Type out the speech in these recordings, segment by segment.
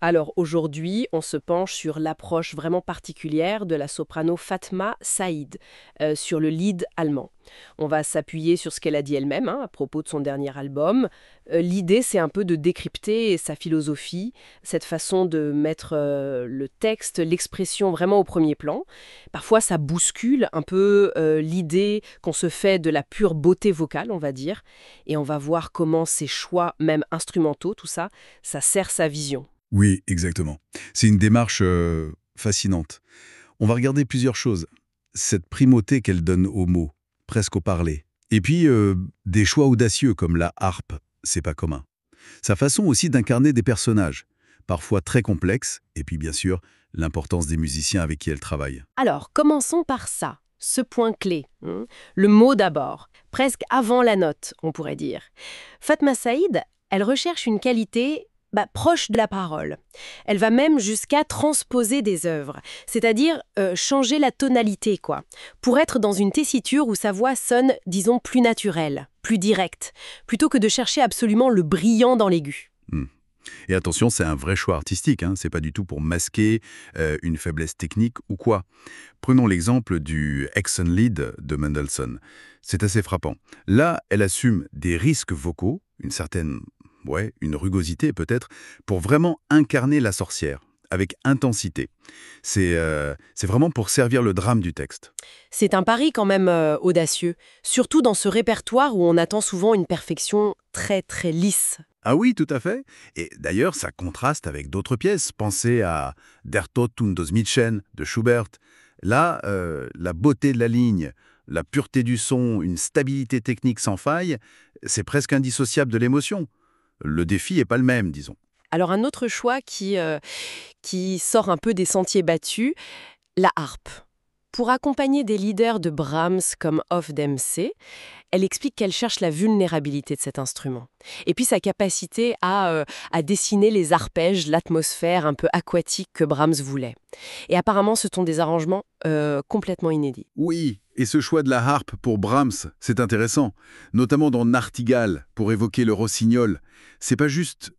Alors aujourd'hui, on se penche sur l'approche vraiment particulière de la soprano Fatma Saïd, sur le lead allemand. On va s'appuyer sur ce qu'elle a dit elle-même à propos de son dernier album. L'idée, c'est un peu de décrypter sa philosophie, cette façon de mettre le texte, l'expression vraiment au premier plan. Parfois, ça bouscule un peu l'idée qu'on se fait de la pure beauté vocale, on va dire, et on va voir comment ces choix, même instrumentaux, tout ça, ça sert sa vision. Oui, exactement. C'est une démarche fascinante. On va regarder plusieurs choses. Cette primauté qu'elle donne aux mots, presque au parler. Et puis, des choix audacieux comme la harpe, c'est pas commun. Sa façon aussi d'incarner des personnages, parfois très complexes, et puis bien sûr, l'importance des musiciens avec qui elle travaille. Alors, commençons par ça, ce point clé. Le mot d'abord, presque avant la note, on pourrait dire. Fatma Saïd, elle recherche une qualité proche de la parole. Elle va même jusqu'à transposer des œuvres, c'est-à-dire changer la tonalité, quoi, pour être dans une tessiture où sa voix sonne, disons, plus naturelle, plus directe, plutôt que de chercher absolument le brillant dans l'aigu. Hmm. Et attention, c'est un vrai choix artistique, hein. C'est pas du tout pour masquer une faiblesse technique ou quoi. Prenons l'exemple du Hexenlied de Mendelssohn. C'est assez frappant. Là, elle assume des risques vocaux, une certaine, une rugosité peut-être, pour vraiment incarner la sorcière, avec intensité. C'est vraiment pour servir le drame du texte. C'est un pari quand même audacieux, surtout dans ce répertoire où on attend souvent une perfection très très lisse. Ah oui, tout à fait. Et d'ailleurs, ça contraste avec d'autres pièces. Pensez à Der Tod und das Mädchen de Schubert. Là, la beauté de la ligne, la pureté du son, une stabilité technique sans faille, c'est presque indissociable de l'émotion. Le défi est pas le même, disons. Alors un autre choix qui sort un peu des sentiers battus, la harpe. Pour accompagner des leaders de Brahms comme Hof Dempsey, elle explique qu'elle cherche la vulnérabilité de cet instrument. Et puis sa capacité à dessiner les arpèges, l'atmosphère un peu aquatique que Brahms voulait. Et apparemment, ce sont des arrangements complètement inédits. Oui, et ce choix de la harpe pour Brahms, c'est intéressant, notamment dans Nartigale, pour évoquer le rossignol. C'est pas juste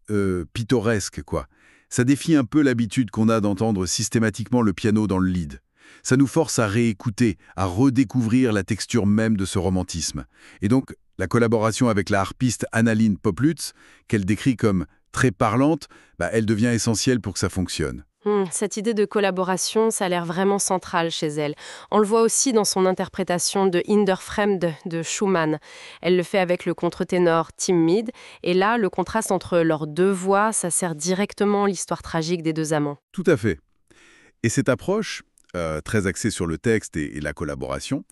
pittoresque, quoi. Ça défie un peu l'habitude qu'on a d'entendre systématiquement le piano dans le lead. Ça nous force à réécouter, à redécouvrir la texture même de ce romantisme. Et donc, la collaboration avec la harpiste Annaline Poplutz, qu'elle décrit comme très parlante, elle devient essentielle pour que ça fonctionne. Cette idée de collaboration, ça a l'air vraiment central chez elle. On le voit aussi dans son interprétation de In der Fremde de Schumann. Elle le fait avec le contre-ténor Tim Mead. Et là, le contraste entre leurs deux voix, ça sert directement l'histoire tragique des deux amants. Tout à fait. Et cette approche, très axée sur le texte et la collaboration,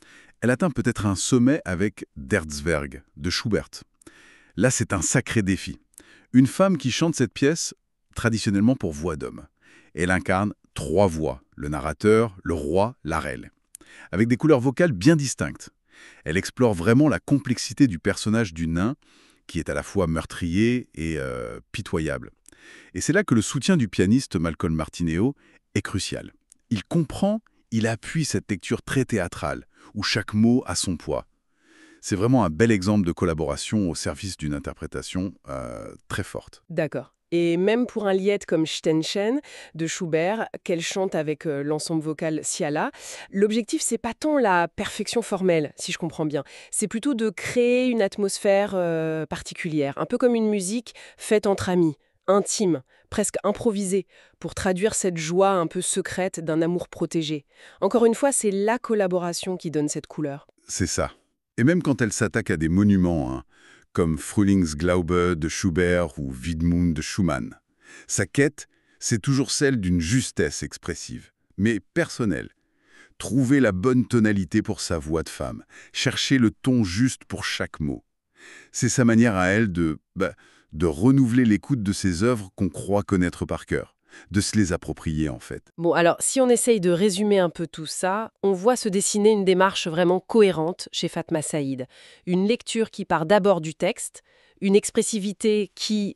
elle atteint peut-être un sommet avec Der Zwerg de Schubert. Là, c'est un sacré défi. Une femme qui chante cette pièce, traditionnellement pour voix d'homme. Elle incarne trois voix, le narrateur, le roi, l'arelle, avec des couleurs vocales bien distinctes. Elle explore vraiment la complexité du personnage du nain, qui est à la fois meurtrier et pitoyable. Et c'est là que le soutien du pianiste Malcolm Martineau est crucial. Il comprend, il appuie cette lecture très théâtrale, où chaque mot a son poids. C'est vraiment un bel exemple de collaboration au service d'une interprétation très forte. D'accord. Et même pour un lied comme Stenchen de Schubert, qu'elle chante avec l'ensemble vocal Ciala, l'objectif, c'est pas tant la perfection formelle, si je comprends bien. C'est plutôt de créer une atmosphère particulière, un peu comme une musique faite entre amis, intime, presque improvisée, pour traduire cette joie un peu secrète d'un amour protégé. Encore une fois, c'est la collaboration qui donne cette couleur. C'est ça. Et même quand elle s'attaque à des monuments, hein, comme Frühlingsglaube de Schubert ou Wiedmund de Schumann, sa quête, c'est toujours celle d'une justesse expressive, mais personnelle. Trouver la bonne tonalité pour sa voix de femme, chercher le ton juste pour chaque mot. C'est sa manière à elle de renouveler l'écoute de ses œuvres qu'on croit connaître par cœur, de se les approprier en fait. Bon, alors, si on essaye de résumer un peu tout ça, on voit se dessiner une démarche vraiment cohérente chez Fatma Saïd. Une lecture qui part d'abord du texte, une expressivité qui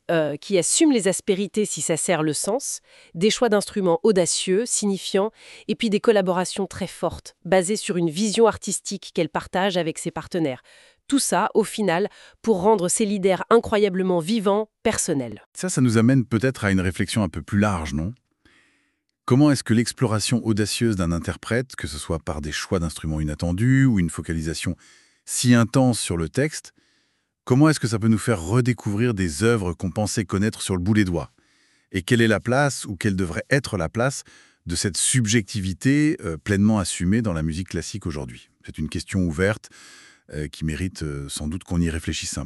assume les aspérités si ça sert le sens, des choix d'instruments audacieux, signifiants, et puis des collaborations très fortes, basées sur une vision artistique qu'elle partage avec ses partenaires. Tout ça, au final, pour rendre ces leaders incroyablement vivants, personnels. Ça nous amène peut-être à une réflexion un peu plus large, non? Comment est-ce que l'exploration audacieuse d'un interprète, que ce soit par des choix d'instruments inattendus ou une focalisation si intense sur le texte, comment est-ce que ça peut nous faire redécouvrir des œuvres qu'on pensait connaître sur le bout des doigts? Et quelle est la place, ou quelle devrait être la place, de cette subjectivité pleinement assumée dans la musique classique aujourd'hui? C'est une question ouverte qui mérite sans doute qu'on y réfléchisse un